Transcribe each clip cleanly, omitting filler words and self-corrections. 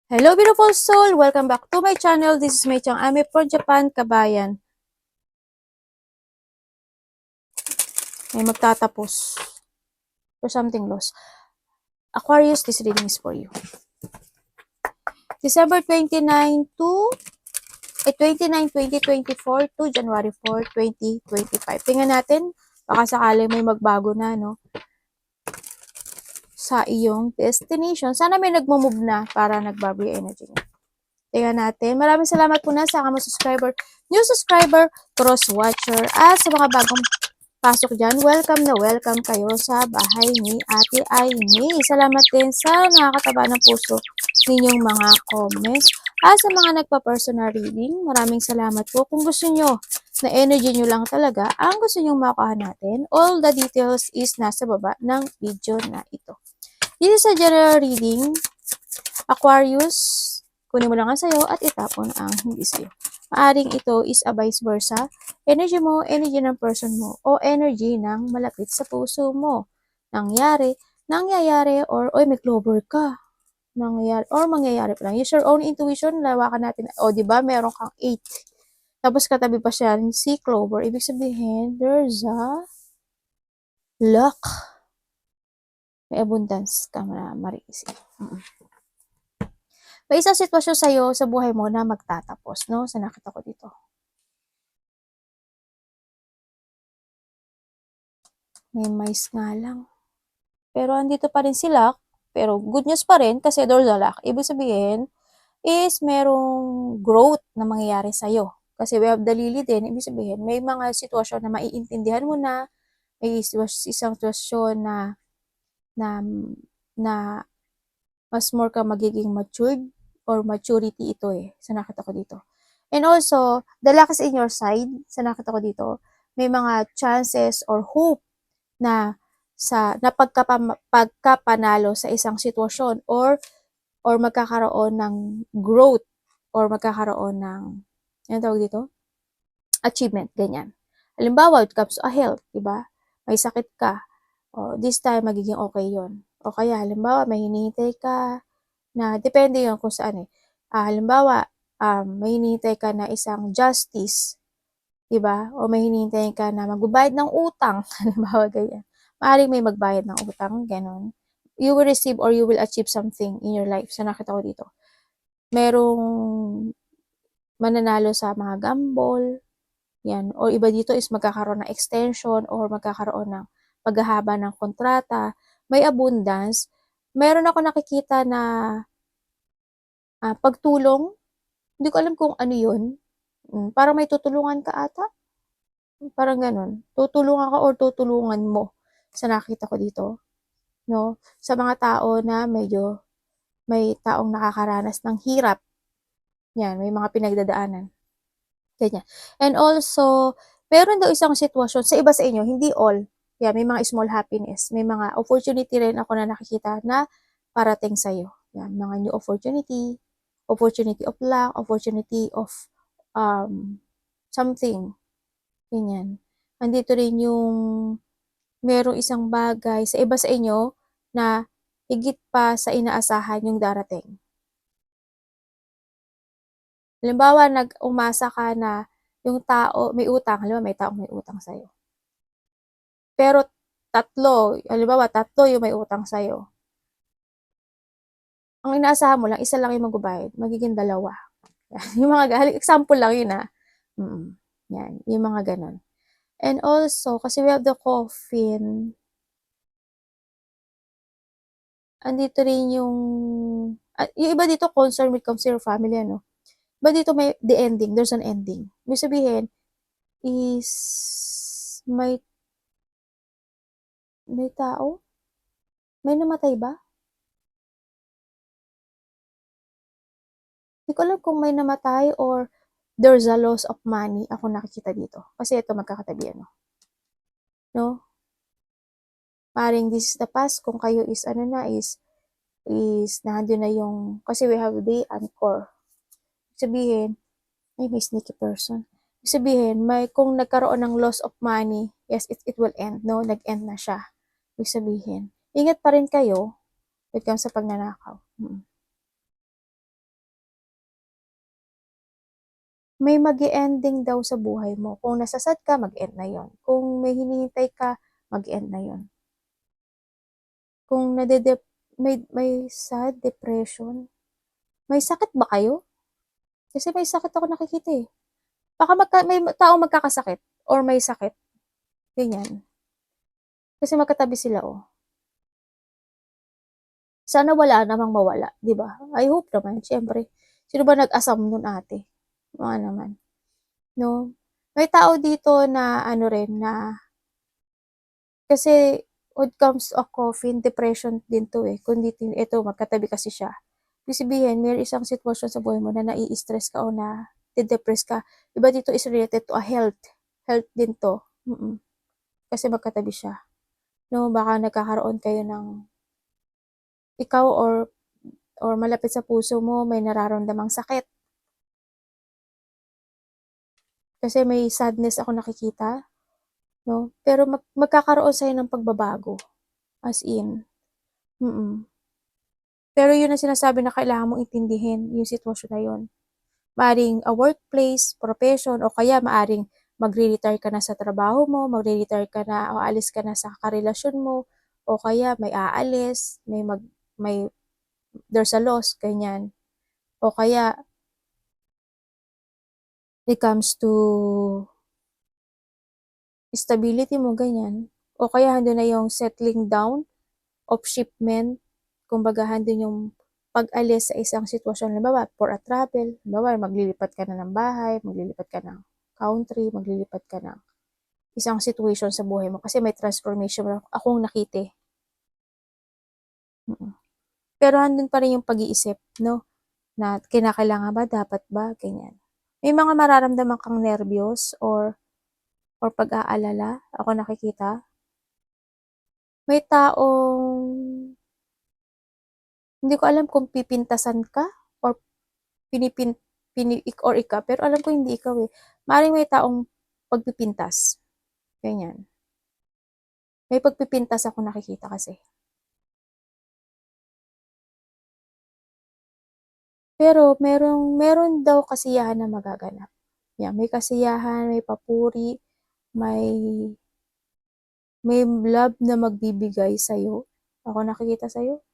Hello beautiful soul! Welcome back to my channel. This is Mei Chang Ame from Japan, Kabayan. May magtatapos. For something lost. Aquarius, this reading is for you. December 29 to 29, 2024 to January 4, 2025. Tingnan natin. Baka sakaling may magbago na, no? Sa iyong destination. Sana may nagmo-move na para nagbago yung energy niya. Tingnan natin. Maraming salamat po na sa mga subscriber, new subscriber, cross watcher, at sa mga bagong pasok dyan. Welcome na welcome kayo sa bahay ni Ate Aimee. Salamat din sa nakakataba ng puso ninyong mga comments. At sa mga nagpa-personal reading, maraming salamat po. Kung gusto nyo na energy nyo lang talaga, ang gusto nyo makuha natin, all the details is nasa baba ng video na ito. Dito sa general reading, Aquarius, kunin mo lang ang sayo at itapon ang hindi sayo. Maaring ito is a vice versa. Energy mo, energy ng person mo, o energy ng malapit sa puso mo. Nangyayari, or, oy, may clover ka. Nangyayari, or mangyayari pa lang. Use your own intuition, lawakan natin. O, diba, meron kang 8. Tapos katabi pa siya si clover. Ibig sabihin, there's a luck. May abundance ka mariisip. May isang sitwasyon sa'yo sa buhay mo na magtatapos, no? Sa nakita ko dito. May mais nga lang. Pero andito pa rin sila. Pero good news pa rin kasi there's a luck. Ibig sabihin is merong growth na mangyayari sa'yo. Kasi we have the lily din. Ibig sabihin may mga sitwasyon na maiintindihan mo na. May isang sitwasyon na, na mas more ka magiging matured or maturity ito sa nakita ko dito. And also, the luck is in your side. Sa nakita ko dito, may mga chances or hope na pagkapanalo sa isang sitwasyon or magkakaroon ng growth or magkakaroon ng ano tawag dito? Achievement, ganyan. Halimbawa, it comes to a health, diba? May sakit ka. O, this time, magiging okay yon. O kaya, halimbawa, may hinihintay ka na, depende yun kung saan halimbawa, may hinihintay ka na isang justice, diba? O may hinihintay ka na magbabayad ng utang, halimbawa, ganyan. Maaaring may magbayad ng utang, gano'n. You will receive or you will achieve something in your life. Sa nakita ko dito. Merong mananalo sa mga gamble, yan. O iba dito is magkakaroon ng extension or magkakaroon ng paghahaba ng kontrata. May abundance. Meron ako nakikita na pagtulong. Hindi ko alam kung ano yun. Parang may tutulungan ka ata. Parang ganun. Tutulungan ka or tutulungan mo sa nakita ko dito. No? Sa mga tao na medyo may taong nakakaranas ng hirap. Yan, may mga pinagdadaanan. Ganyan. And also, meron daw isang sitwasyon sa iba sa inyo, hindi all. Yan, may mga small happiness. May mga opportunity rin ako na nakikita na parating sa'yo. Yan, mga new opportunity of luck, opportunity of something. Ganyan. Andito rin yung merong isang bagay sa iba sa inyo na higit pa sa inaasahan yung darating. Halimbawa, umasa ka na yung tao, may utang. Halimbawa, may taong may utang sa'yo. Pero halimbawa, tatlo yung may utang sa'yo. Ang inaasahan mo lang, isa lang yung magbabayad. Magiging 2. Yung mga example lang yun Yan, yung mga ganon. And also, kasi we have the coffin, andito rin yung iba dito concern when it comes to your family, Iba dito may the ending, there's an ending. Ibig sabihin, is may tao? May namatay ba? Hindi ko alam kung may namatay or there's a loss of money ako nakikita dito. Kasi ito magkakatabi, No? Paring this is the past, kung kayo is nandun na yung, kasi we have the anchor. Sabihin, may sneaky person. Sabihin, kung nagkaroon ng loss of money, yes, it will end, no? Nag-end na siya. Ibig sabihin, ingat pa rin kayo when it comes sa pagnanakaw. may mag-e-ending daw sa buhay mo. Kung nasasad ka, mag-end na yon. Kung may hinihintay ka, mag-end na yon. Kung may sad, depression, may sakit ba kayo? Kasi may sakit ako nakikita eh. Baka may taong magkakasakit or may sakit. Ganyan. Kasi magkatabi sila oh. Sana wala namang mawala, di ba? I hope naman, syempre. Sino ba nag-asam nun ate? Mga naman. No? May tao dito na ano rin na kasi when it comes to a coffin, depression din to eh. Kundi ito, magkatabi kasi siya. Ibig sabihin, may isang sitwasyon sa buhay mo na nai-stress ka o na depress ka. Iba dito is related to a health. Health din to. Kasi magkatabi siya. No, baka nagkakaroon kayo ng ikaw or malapit sa puso mo may nararamdamang sakit. Kasi may sadness ako nakikita, no? Pero magkakaroon sa'yo ng pagbabago. As in. Pero yun ang sinasabi na kailangan mong intindihin yung sitwasyon na yun. Maaring a workplace, profession, o kaya maaring magre-retire ka na sa trabaho mo, magre-retire ka na o aalis ka na sa karelasyon mo, o kaya may aalis, may there's a loss, ganyan. O kaya it comes to stability mo, ganyan. O kaya hando na yung settling down of shipment, kumbaga hando yung pag-alis sa isang sitwasyon, halimbawa, for a travel, halimbawa, maglilipat ka na ng bahay, maglilipat ka ng country, maglilipat ka ng isang situation sa buhay mo kasi may transformation akong nakita. Pero andun pa rin yung pag-iisip, no? Na kinakailangan ba, dapat ba, ganyan. May mga mararamdaman kang nervyos or pag-aalala, ako nakikita. May taong hindi ko alam kung pipintasan ka or or ika, pero alam ko hindi ikaw eh. Maaaring may taong pagpipintas. Ganyan. May pagpipintas ako nakikita kasi. Pero meron daw kasiyahan na magaganap. Yan, may kasiyahan, may papuri, may love na magbibigay sa'yo. Ako nakikita sa'yo.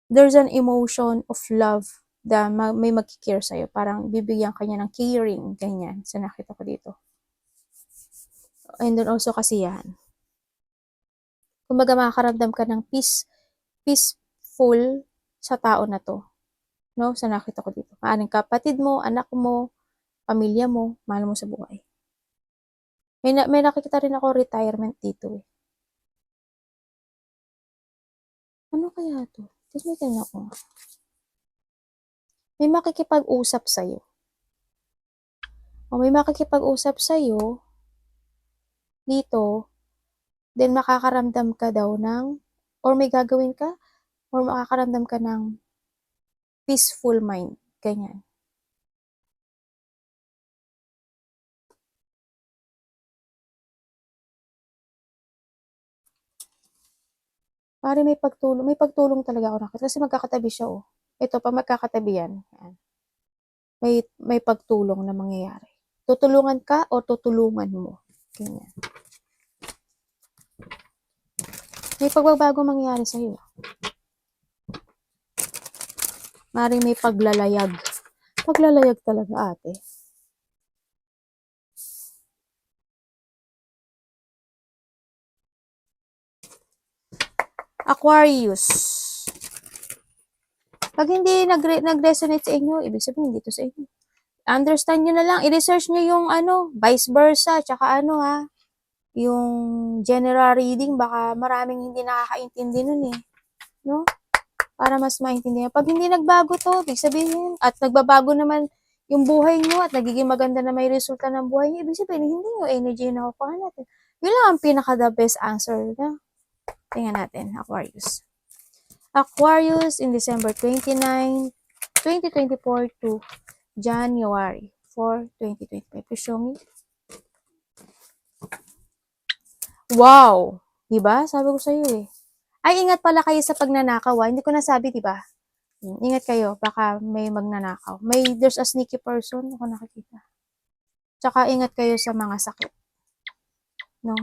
There's an emotion of love na may mag-care sa'yo. Parang bibigyan kanya ng caring, ganyan. Sa nakita ko dito. And then also kasiyahan. Kumbaga makakaramdam ka ng peaceful sa tao na to. No? Sa nakita ko dito. Maaring kapatid mo, anak mo, pamilya mo, mahal mo sa buhay. May nakikita rin ako retirement dito eh. Ano kaya to? Tignan ako. May makikipag-usap sa'yo. O may makikipag-usap sa'yo dito, then makakaramdam ka daw ng, or may gagawin ka, or makakaramdam ka ng peaceful mind. Ganyan. Pare may pagtulong talaga ako nakita. Kasi magkakatabi siya oh. Ito pa magkakatabi yan. May pagtulong na mangyayari. Tutulungan ka o tutulungan mo. Ganyan. May pagbabago mangyayari sa iyo. Maring may paglalayag. Paglalayag talaga ate. Aquarius. Pag hindi nag-resonate sa inyo, ibig sabihin dito sa inyo. Understand nyo na lang. I-research nyo yung vice versa, tsaka yung general reading, baka maraming hindi nakakaintindi nun eh. No? Para mas maintindihan. Pag hindi nagbago to, ibig sabihin, at nagbabago naman yung buhay nyo at nagiging maganda na may resulta ng buhay nyo, ibig sabihin, hindi yung energy na nakukuha natin. Yun lang ang pinaka-the best answer. No? Tingnan natin, Aquarius. Aquarius in December 29, 2024 to January 4, 2025. Please show me. Wow! Diba? Sabi ko sa'yo eh. Ay, ingat pala kayo sa pagnanakaw. Hindi ko nasabi, diba? Ingat kayo, baka may magnanakaw. There's a sneaky person, ako nakikita. Tsaka ingat kayo sa mga sakit. No?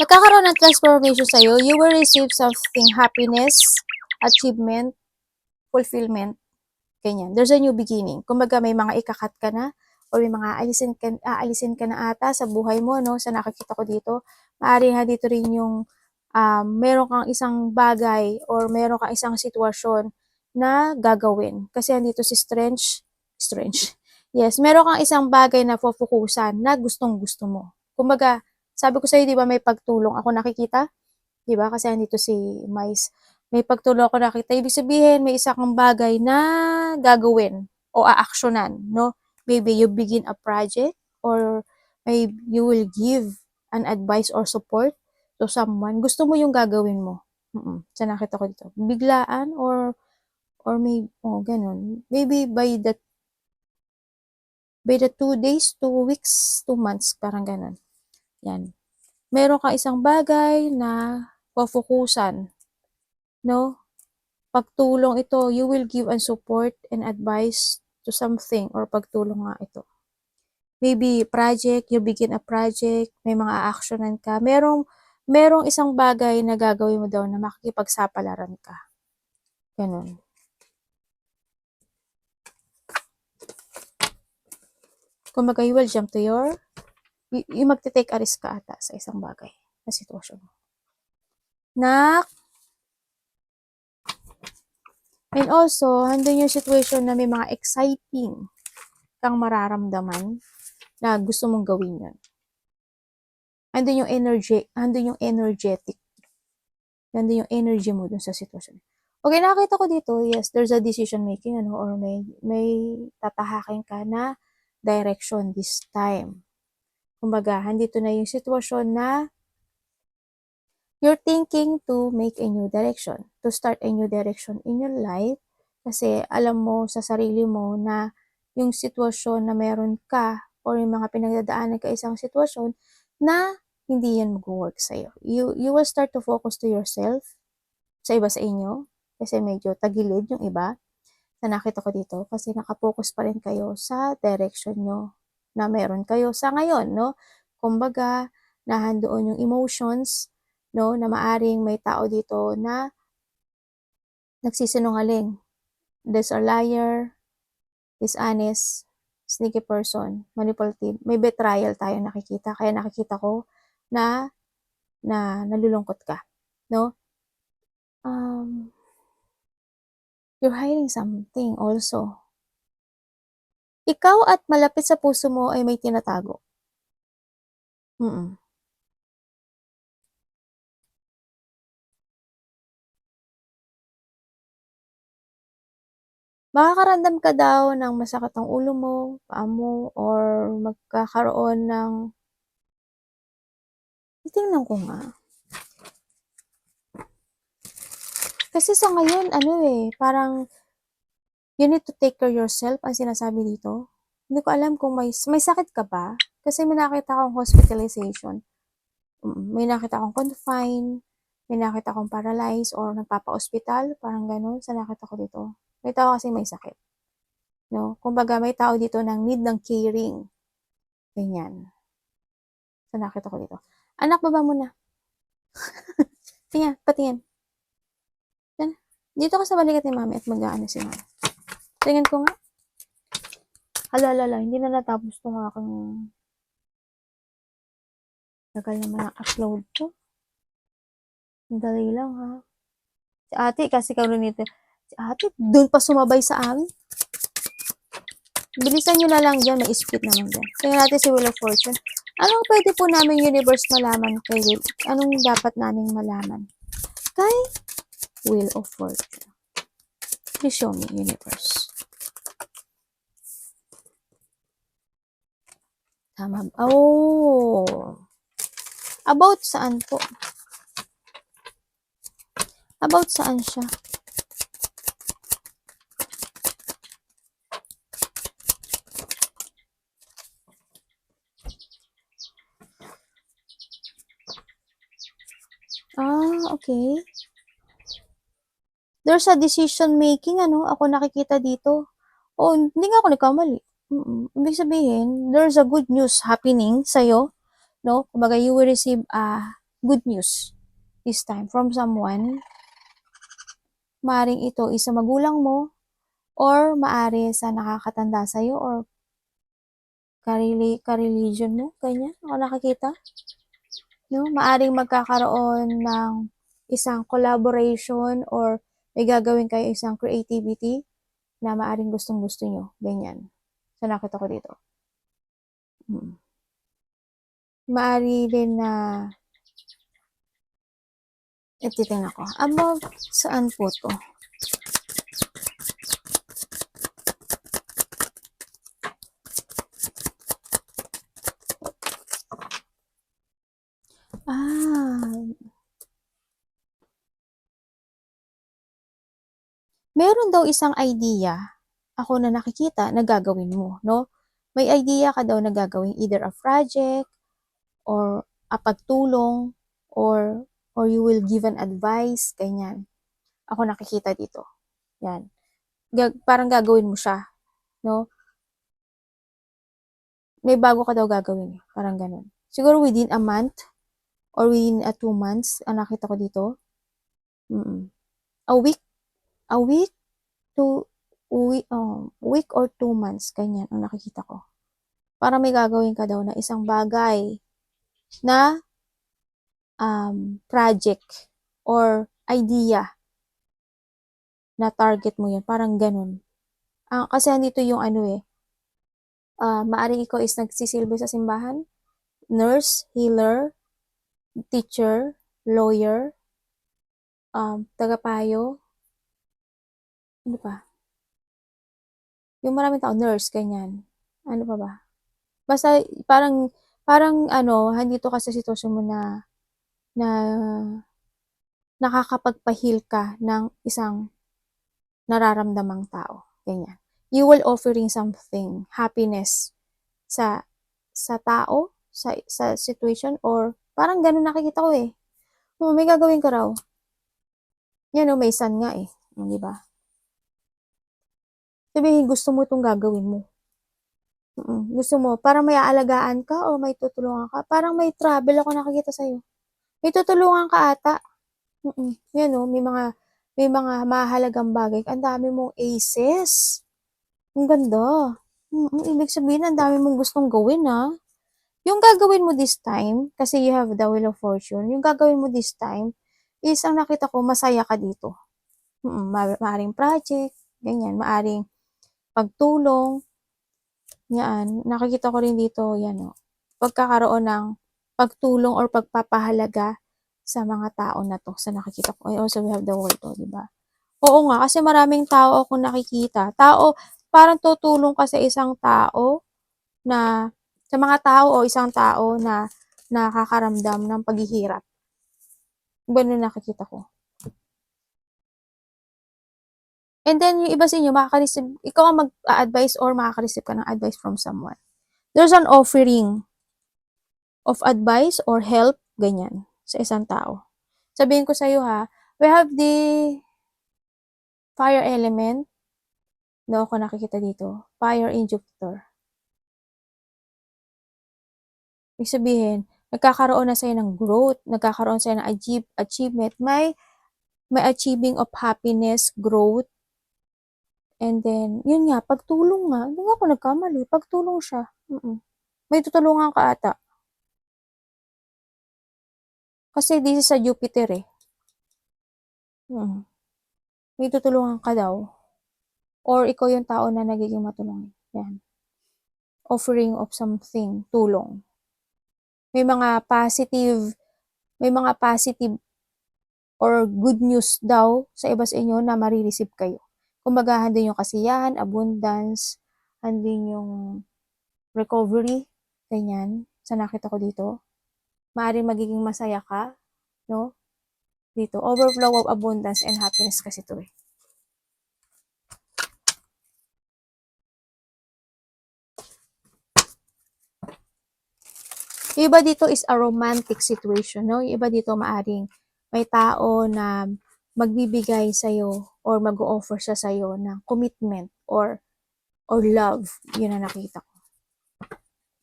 Magkakaroon ng transformation sa'yo, you will receive something, happiness, achievement, fulfillment, ganyan. There's a new beginning. Kumbaga may mga ikakat ka na, or may mga aalisin ka na ata sa buhay mo, no? Sa nakikita ko dito. Maaari ha dito rin yung meron kang isang bagay or meron kang isang sitwasyon na gagawin. Kasi andito si Strange. Yes, meron kang isang bagay na fokusan na gustong-gusto mo. Kumbaga, sabi ko sa'yo, di ba may pagtulong ako nakikita? Di ba? Kasi andito si Mais. May pagtulong ako nakita. Ibig sabihin, may isa kang bagay na gagawin o aaksyonan, no? Maybe you begin a project or maybe you will give an advice or support to someone. Gusto mo yung gagawin mo. Sa nakita ko dito. Biglaan or may ganun. Maybe by the 2 days, 2 weeks, 2 months, parang ganun. Yan. Meron ka isang bagay na pofokusan, no? Pagtulong ito, you will give and support and advice to something or pagtulong nga ito. Maybe project, you begin a project, may mga actionan ka. Merong isang bagay na gagawin mo daw na makikipagsapalaran ka. Ganun. Kumbaga, you will jump to yung magte-take a risk ka ata sa isang bagay na sitwasyon. And also, handun yung situation na may mga exciting kang mararamdaman na gusto mong gawin yun. Andun yung energy, andun yung energetic. Andun yung energy mo dun sa sitwasyon. Okay, nakakita ko dito, yes, there's a decision making, or may tatahakin ka na direction this time. Kumbaga, handito na yung sitwasyon na you're thinking to make a new direction, to start a new direction in your life, kasi alam mo sa sarili mo na yung sitwasyon na meron ka or yung mga pinagdadaanan ka isang sitwasyon na hindi yan mag-work sa'yo. You will start to focus to yourself, sa iba sa inyo, kasi medyo tagilid yung iba, na nakita ko dito, kasi nakapokus pa rin kayo sa direction nyo na meron kayo sa ngayon, no? Kumbaga, nahandoon yung emotions, no, na maaring may tao dito na nagsisinungaling. There's a liar, dishonest, sneaky person, manipulative. May betrayal tayo nakikita. Kaya nakikita ko na nalulungkot ka, no? You're hiding something also. Ikaw at malapit sa puso mo ay may tinatago. Makakaramdam ka daw ng masakit ang ulo mo, paa mo, or magkakaroon ng... Titingnan ko nga. Kasi sa ngayon, parang you need to take care yourself, ang sinasabi dito. Hindi ko alam kung may sakit ka ba? Kasi may nakita akong hospitalization. May nakita akong confine, may nakita akong paralyzed, or nagpapa-hospital, parang ganun, sa nakita ko dito. May tao kasi may sakit. No? Kumbaga, may tao dito nang need ng caring. Ganyan. Sa nakita ko dito. Anak, baba mo na. Tingnan, patingin. Yan. Dito ka sa balikat ni mami at mag-aano si mami. Tingnan ko nga. Hala, hindi na natapos itong aking tagal naman ang upload ko. Dali lang ha. Si ate, kasi karoon nito. Si ate, doon pa sumabay sa amin. Bilisan nyo na lang dyan, may speed naman dyan. Tingnan natin si Wheel of Fortune. Anong pwede po namin universe malaman kay Will? Anong dapat namin malaman? Kay Wheel of Fortune. Please show me, universe. Tama. Oh. About saan po? About saan siya? Okay. There's a decision making, ako nakikita dito. Oh, hindi nga ako nagkamali. Ibig sabihin, there's a good news happening sa'yo, no? Kumbaga, you will receive good news this time from someone. Maaring ito isa magulang mo, or maari sa nakakatanda sa'yo, or ka-religion mo, ganyan, ako nakikita. No? Maaring magkakaroon ng isang collaboration, or may gagawin kayo isang creativity na maaring gustong-gusto nyo, ganyan. So, nakita ko dito. Maari din na titingnan ko. About saan po to? Meron daw isang idea ako na nakikita na gagawin mo, no? May idea ka daw na gagawin, either a project, or a pagtulong, or you will give an advice, ganyan. Ako nakikita dito. Yan. Parang gagawin mo siya, no? May bago ka daw gagawin, parang ganun. Siguro within a month, or within 2 months, ang nakita ko dito. A week to week or 2 months, ganyan ang nakikita ko. Para may gagawin ka daw na isang bagay na project or idea na target mo yun. Parang ganun. Kasi andito yung maaring ikaw is nagsisilbi sa simbahan, nurse, healer, teacher, lawyer, tagapayo, ano pa? Yung maraming tao, nurse, ganyan. Ano pa ba? Basta parang andito ka sa sitwasyon mo na nakakapagpa-heal ka ng isang nararamdamang tao. Ganyan. You will offering something, happiness sa tao, sa situation, or parang ganun nakikita ko eh. May gagawin ka raw. Yan may sun nga eh. Di ba? Sabihin, gusto mo itong gagawin mo. Gusto mo, parang may aalagaan ka o may tutulungan ka. Parang may travel ako nakikita sa'yo. May tutulungan ka ata. Yan may mga mahalagang bagay. Ang dami mong aces. Ang ganda. Ibig sabihin, ang dami mong gustong gawin Yung gagawin mo this time, kasi you have the Wheel of Fortune, yung gagawin mo this time, is ang nakita ko, masaya ka dito. Maaring project, ganyan, maaring pagtulong, yan, nakikita ko rin dito, yan pagkakaroon ng pagtulong or pagpapahalaga sa mga tao na to, sa nakikita ko. I also have the World, diba? Oo nga, kasi maraming tao akong nakikita. Parang tutulong ka sa isang tao sa mga tao o isang tao na nakakaramdam ng paghihirap. Ganun nakikita ko. And then, yung iba sa inyo, ikaw ang mag-a-advise or makaka-receive ka ng advice from someone. There's an offering of advice or help, ganyan, sa isang tao. Sabihin ko sa'yo we have the fire element. No, ako nakikita dito. Fire in Jupiter. Ibig sabihin, nagkakaroon na sa'yo ng growth, nagkakaroon sa'yo ng achievement, may achieving of happiness, growth, and then, yun nga, pagtulong nga, hindi nga ako nagkamali, pagtulong siya. May tutulungan ka ata. Kasi this is sa Jupiter eh. May tutulungan ka daw. Or ikaw yung tao na nagiging matulungin. Yan. Offering of something, tulong. May mga positive or good news daw sa iba sa inyo na marireceive kayo. Kumbaga, handin yung kasiyahan, abundance, handin yung recovery, ganyan, sa nakita ko dito. Maaaring magiging masaya ka, no? Dito, overflow of abundance and happiness kasi ito eh. Yung iba dito is a romantic situation, no? Yung iba dito maaring may tao na magbibigay sa'yo or mag-o-offer siya sa'yo ng commitment or love. Yun ang nakita ko.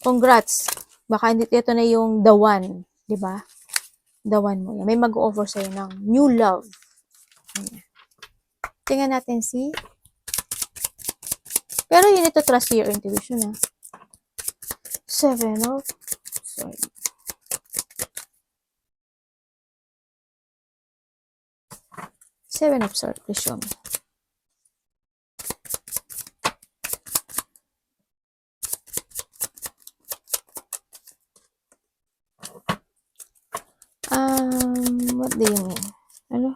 Congrats! Baka ito na yung the one, di ba? The one mo. May mag-o-offer sa'yo ng new love. Ayan. Tingnan natin si. Pero you need to trust your intuition, ha? Seven of Swords. Seven of Swords, please show me. What do you mean? Ano?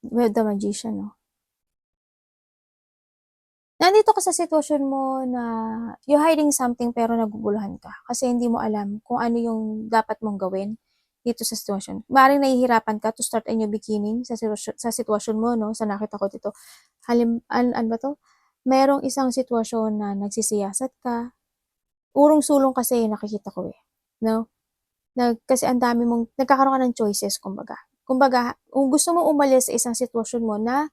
With the Magician, no? Nandito ka sa sitwasyon mo na you're hiding something pero naguguluhan ka kasi hindi mo alam kung ano yung dapat mong gawin dito sa sitwasyon. Maaaring nahihirapan ka to start a new beginning sa sitwasyon mo, no? Sa nakita ko dito. Ano ba to? Merong isang sitwasyon na nagsisiyasat ka. Urong-sulong kasi nakikita ko eh. No? Kasi ang dami mong, nagkakaroon ka ng choices, kumbaga. Kumbaga, kung gusto mo umalis sa isang sitwasyon mo na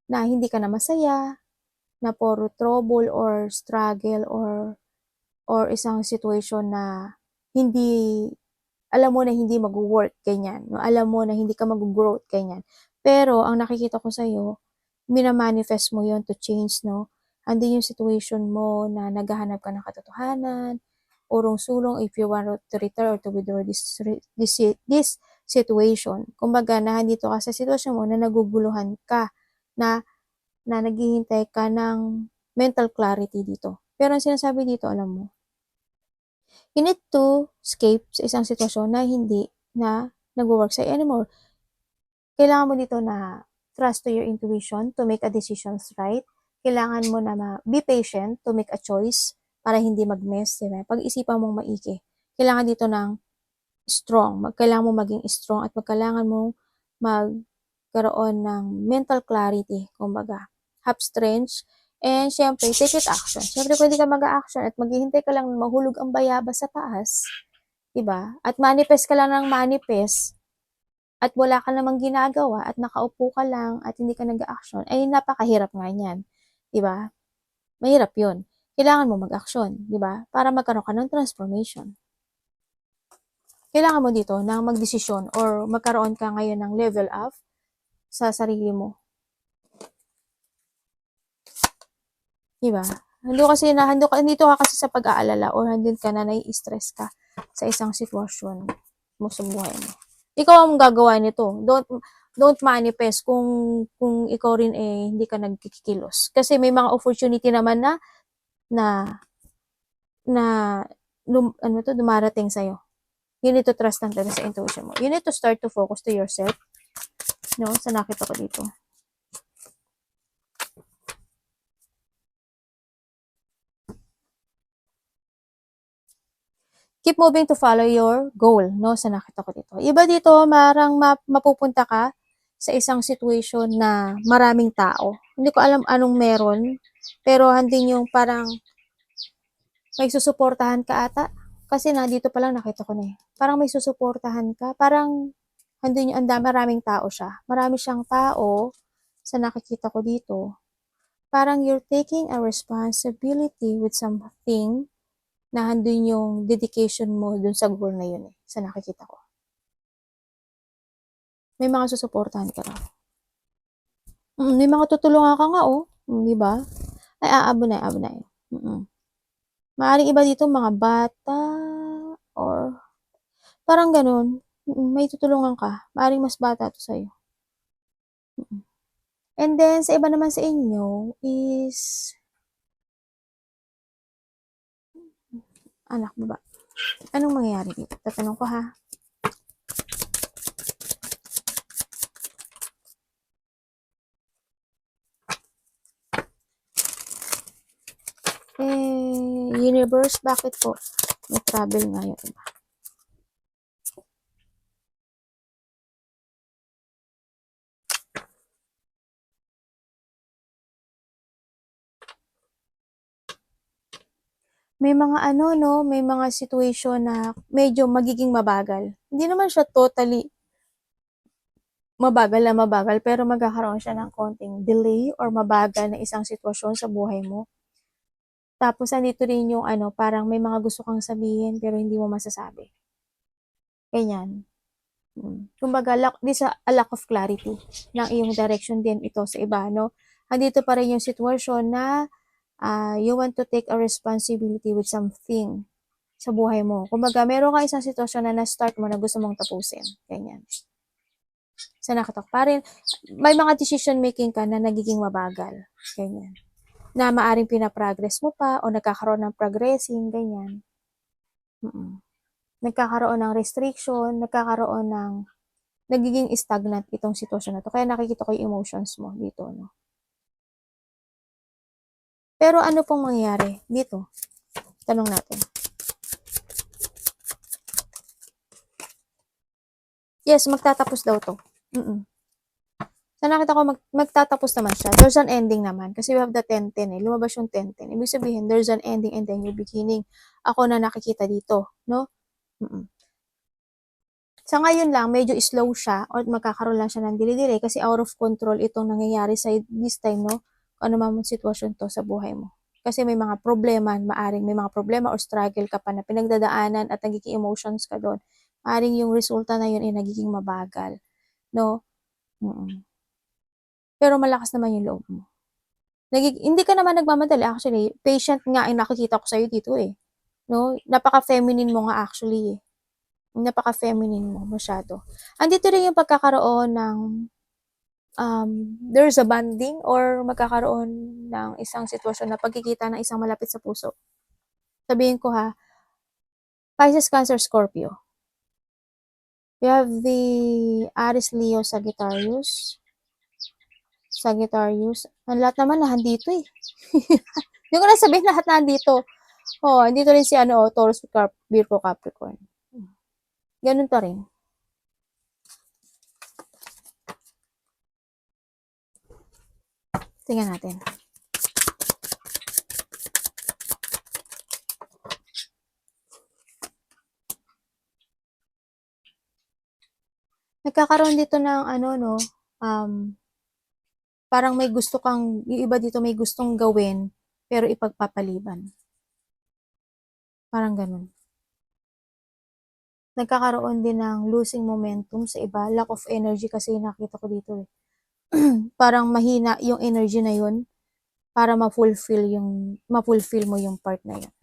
hindi ka na masaya, na puro trouble or struggle or isang situation na hindi, alam mo na hindi mag-work, ganyan. No? Alam mo na hindi ka mag-growth, ganyan. Pero, ang nakikita ko sa'yo, minamanifest mo yon to change, no? Andun yung situation mo na naghahanap ka ng katotohanan, urong-sulong if you want to return or to withdraw this situation. Kumbaga, nandito ka sa sitwasyon mo na naguguluhan ka, na naghihintay ka ng mental clarity dito. Pero ang sinasabi dito, alam mo, you need to escape sa isang sitwasyon na hindi na nag-work sa'yo anymore. Kailangan mo dito na trust to your intuition to make a decisions right. Kailangan mo na be patient to make a choice para hindi mag-mess, diba? Pag-isipan mong maigi. Kailangan dito ng strong. Kailangan mo maging strong at kailangan mo magkaroon ng mental clarity, kumbaga. Have strength, and syempre, take it action. Syempre, kung hindi ka mag-action at maghihintay ka lang mahulog ang bayabas sa taas, diba? At manifest ka lang ng manifest, at wala ka namang ginagawa, at nakaupo ka lang, at hindi ka nag-action, ay napakahirap nga yan. Diba? Mahirap yun. Kailangan mo mag-action, diba? Para magkaroon ka ng transformation. Kailangan mo dito na magdesisyon or magkaroon ka ngayon ng level up sa sarili mo. Diba? Nandito ka kasi sa pag-aalala or handun ka na nai-stress ka sa isang sitwasyon mo sa buhay mo. Ikaw ang gagawa nito. Don't manifest kung ikaw rin hindi ka nagkikilos. Kasi may mga opportunity naman dumarating sa'yo. You need to trust lang talaga sa intuition mo. You need to start to focus to yourself. No? Sa nakita ko dito. Keep moving to follow your goal, no? Sa nakita ko dito. Iba dito, marang mapupunta ka sa isang situation na maraming tao. Hindi ko alam anong meron, pero handin yung parang may susuportahan ka ata. Kasi dito pa lang nakita ko na eh. Parang may susuportahan ka. Parang handin yung maraming tao siya. Marami siyang tao sa nakikita ko dito. Parang you're taking a responsibility with something na handun yung dedication mo dun sa goal na yun eh, sa nakikita ko. May mga susuportahan ka raw. May mga tutulungan ka nga oh, di ba? Ay, abo na. Maaaring iba dito mga bata or parang ganun. May tutulungan ka. Maaaring mas bata to sa'yo. And then, sa iba naman sa inyo is anak, baba. Anong mangyayari dito? Tatanong ko ha. Universe, bakit po? May travel nga yun, diba? may mga ano, no, may mga situation na medyo magiging mabagal. Hindi naman siya totally mabagal, pero magkakaroon siya ng konting delay or mabagal na isang sitwasyon sa buhay mo. Tapos, andito rin yung ano, parang may mga gusto kang sabihin, pero hindi mo masasabi. Ganyan. Kumbaga, this a lack of clarity ng iyong direction din ito sa iba, no? Andito pa rin yung sitwasyon na you want to take a responsibility with something sa buhay mo. Kumbaga, meron ka isang sitwasyon na na-start mo na gusto mong tapusin. Ganyan. Sa nakatok pa rin, may mga decision making ka na nagiging mabagal. Ganyan. Na maaring pinaprogress mo pa o nagkakaroon ng progressing, ganyan. Nagkakaroon ng restriction, nagkakaroon ng nagiging stagnant itong sitwasyon na to. Kaya nakikita ko yung emotions mo dito, no? Pero ano pong mangyayari dito? Tanong natin. Yes, magtatapos daw to. So, nakita ko magtatapos naman siya. There's an ending naman. Kasi we have the 10-10 eh. Lumabas yung 10-10. Ibig sabihin, there's an ending and then you're beginning. Ako na nakikita dito, no? Sa ngayon lang, medyo slow siya or magkakaroon lang siya ng delay kasi out of control itong nangyayari sa this time, no? Ano man sitwasyon to sa buhay mo. Kasi may mga problema, maaring may mga problema or struggle ka pa na pinagdadaanan at nagiging emotions ka doon. Maaring yung resulta na yun ay nagiging mabagal, no? Pero malakas naman yung loob mo. Hindi ka naman nagmamadali. Actually, patient nga ang nakikita ko sa'yo dito eh. No? Napaka-feminine mo nga actually eh. Napaka-feminine mo masyado. Andito rin yung pagkakaroon ng there's a bonding or magkakaroon ng isang sitwasyon na pagkikita ng isang malapit sa puso. Sabihin ko ha, Pisces, Cancer, Scorpio. We have the Aries, Leo, Sagittarius. Ang lahat naman dito eh. Hindi ko na sabihin lahat nandito. Andito rin si Taurus, Virgo, Capricorn. Ganun pa rin. Tingnan natin. Nagkakaroon dito ng parang may gusto kang, yung iba dito may gustong gawin, pero ipagpapaliban. Parang ganun. Nagkakaroon din ng losing momentum sa iba, lack of energy kasi nakita ko dito eh. Parang mahina yung energy na yun para ma-fulfill mo yung part na yun.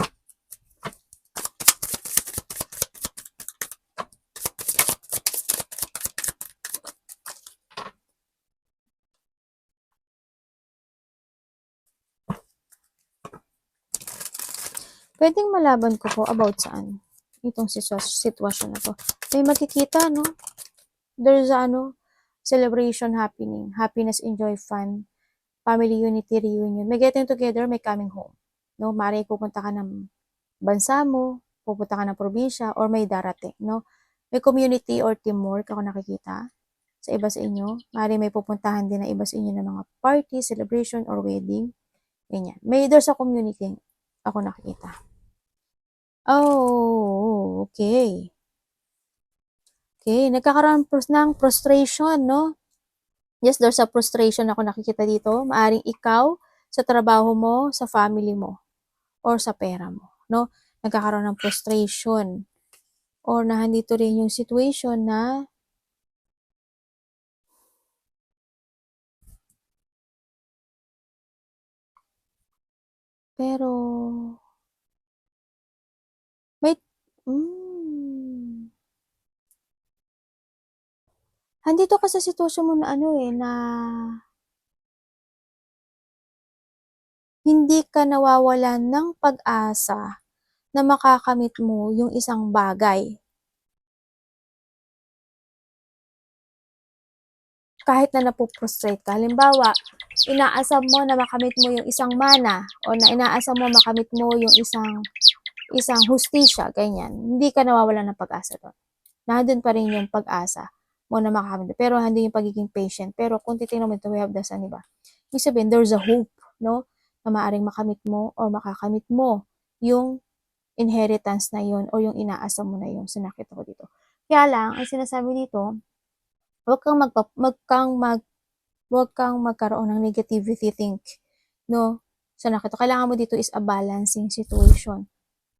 Pwedeng malaban ko po about saan itong sitwasyon na to. May makikita, no? There's celebration happening. Happiness, enjoy, fun, family unity, reunion. May getting together, may coming home. No? Maaaring pupunta ka ng bansa mo, pupunta ka ng probinsya, or may darating, no? May community or teamwork ako nakikita sa iba sa inyo. Maaaring may pupuntahan din na iba sa inyo ng mga party, celebration, or wedding. Ganyan. There's a community ako nakikita. Oh, okay. Okay, nagkakaroon ng frustration, no? Yes, there's a frustration ako nakikita dito. Maaring ikaw, sa trabaho mo, sa family mo, or sa pera mo, no? Nagkakaroon ng frustration. Or nahandito rin yung situation na pero may andito ka sa sitwasyon mo na na hindi ka nawawalan ng pag-asa na makakamit mo yung isang bagay. Kahit na napuprostrate ka. Halimbawa, inaasam mo na makamit mo yung isang mana o na inaasam mo makamit mo yung isang hustisya, ganyan. Hindi ka nawawalan ng pag-asa doon. Nandun pa rin yung pag-asa mo na makakamit. Pero hindi yung pagiging patient. Pero kung titingnan mo ito, we have the sun, diba? Ibig sabihin, there's a hope, no? Na maaaring makamit mo or makakamit mo yung inheritance na yun o yung inaasa mo na yun. So, nakita ko dito. Kaya lang, ang sinasabi dito, huwag kang magkaroon ng negativity think, no? So, nakita, kailangan mo dito is a balancing situation.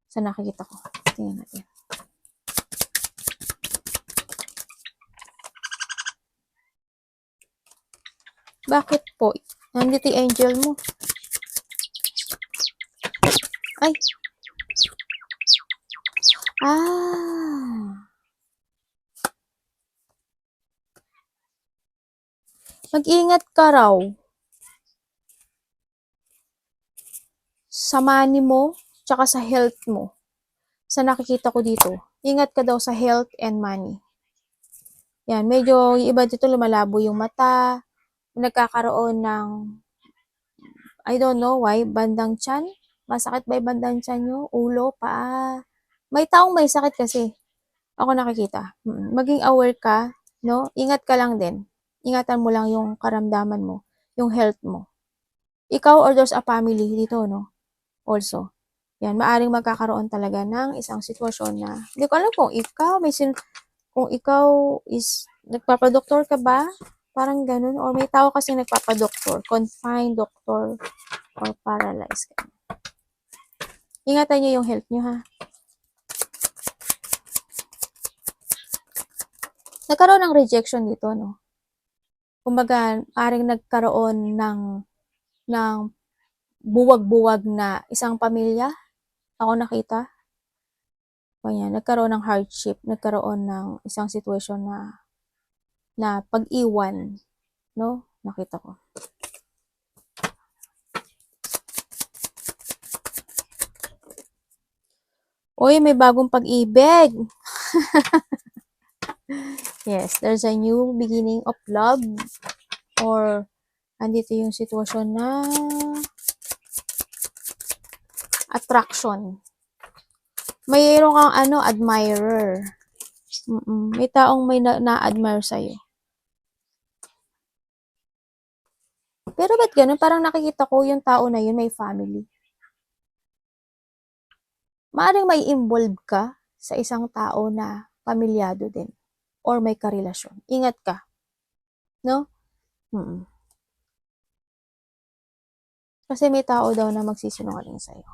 So, nakikita ko. Tingnan natin. Bakit po? Nandito yung angel mo. Ay! Ah! Mag-ingat ka raw sa money mo, tsaka sa health mo. Sa nakikita ko dito, ingat ka daw sa health and money. Yan, medyo yung iba dito lumalabo yung mata, nagkakaroon ng, I don't know why, bandang tiyan. Masakit ba yung bandang tiyan nyo? Ulo, paa. May taong may sakit kasi. Ako nakikita. Maging aware ka, no? Ingat ka lang din. Ingatan mo lang yung karamdaman mo, yung health mo. Ikaw or there's a family dito, no? Also. Yan, maaring magkakaroon talaga ng isang sitwasyon na, hindi ko alam kung ikaw, kung ikaw is, nagpapadoktor ka ba? Parang ganun. Or may tao kasi nagpapadoktor, confined doctor, or paralyzed ka. Ingatan niyo yung health niyo, ha? Nagkaroon ng rejection dito, no? Kumbaga, maaring nagkaroon ng buwag-buwag na isang pamilya. Ako nakita. Kanya, nagkaroon ng hardship, nagkaroon ng isang sitwasyon na pag-iwan, no? Nakita ko. Uy, may bagong pag-ibig. Yes, there's a new beginning of love. Or, andito yung sitwasyon na attraction. Mayroon kang admirer. May taong may na-admire sa'yo. Pero ba't ganun? Parang nakikita ko yung tao na yun may family. Maaring may involve ka sa isang tao na pamilyado din. Or may karelasyon. Ingat ka. No? Kasi may tao daw na magsisinungaling sa'yo.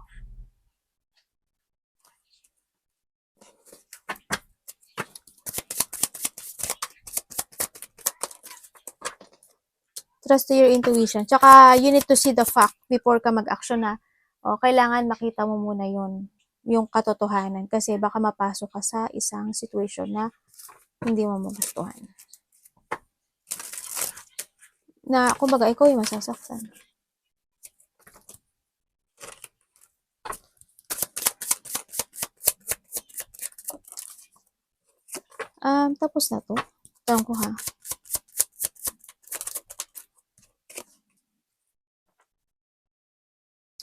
Trust to your intuition. Tsaka, you need to see the fact before ka mag-action na, kailangan makita mo muna yung katotohanan. Kasi baka mapasok ka sa isang situation na hindi mo magustuhan. Na, kumbaga, ikaw yung masasaktan. Tapos na to. Tanong ko, ha.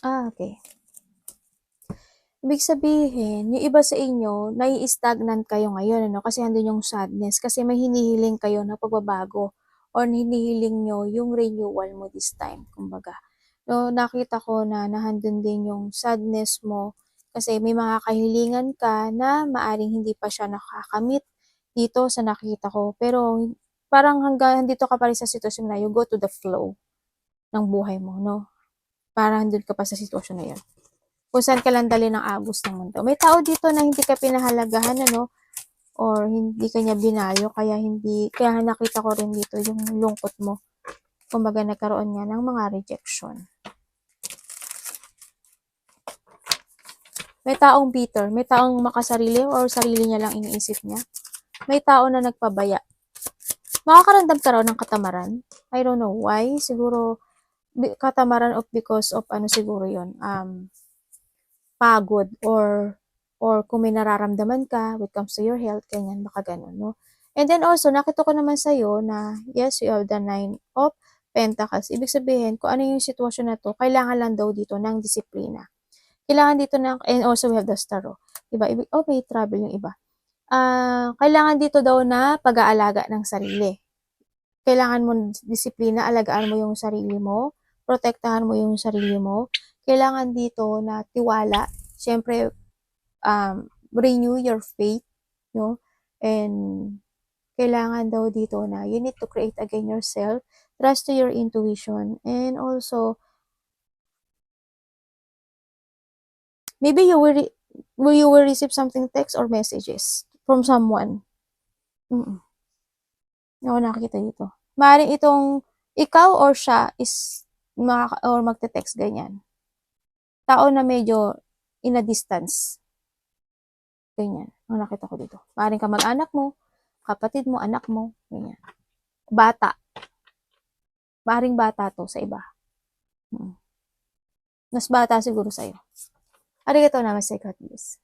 Okay. Ibig sabihin, yung iba sa inyo, nai-stagnant kayo ngayon, ano? Kasi andun yung sadness. Kasi may hinihiling kayo na pagbabago. Or hinihiling nyo yung renewal mo this time, kumbaga. No, nakita ko na nahandun din yung sadness mo. Kasi may mga kahilingan ka na maaring hindi pa siya nakakamit dito sa nakita ko. Pero parang hanggang dito ka pa rin sa sitwasyon na you go to the flow ng buhay mo, no? Parang handun ka pa sa sitwasyon na yun. Kung saan ka lang dali ng agos ng mundo. May tao dito na hindi ka pinahalagahan, ano, or hindi ka niya binayo, kaya nakita ko rin dito yung lungkot mo. Kumbaga nagkaroon niya ng mga rejection. May taong bitter, may taong makasarili or sarili niya lang iniisip niya. May tao na nagpabaya. Makakaramdam ka raw ng katamaran. I don't know why. Siguro, katamaran of because of siguro yun, pagod or kung may nararamdaman ka when it comes to your health, ganyan, baka ganun, no? And then also, nakita ko naman sa'yo na, yes, you have the 9 of Pentacles. Ibig sabihin, kung ano yung sitwasyon na to, kailangan lang daw dito ng disiplina. Kailangan dito and also we have the Star, diba? May trouble yung iba. Kailangan dito daw na pag-aalaga ng sarili. Kailangan mo disiplina, alagaan mo yung sarili mo, protektahan mo yung sarili mo. Kailangan dito na tiwala. Siyempre, renew your faith, no? And kailangan daw dito na you need to create again yourself, trust to your intuition, and also maybe you will receive something text or messages from someone. Ako nakakita dito. Maaaring itong ikaw or siya is or magte-text ganyan. Tao na medyo in a distance. Ganyan. Ang nakita ko dito. Maaaring kamag-anak mo, kapatid mo, anak mo, ganyan. Bata. Maaaring bata to sa iba. Mas bata siguro sa'yo. Arigatou namaste, God bless.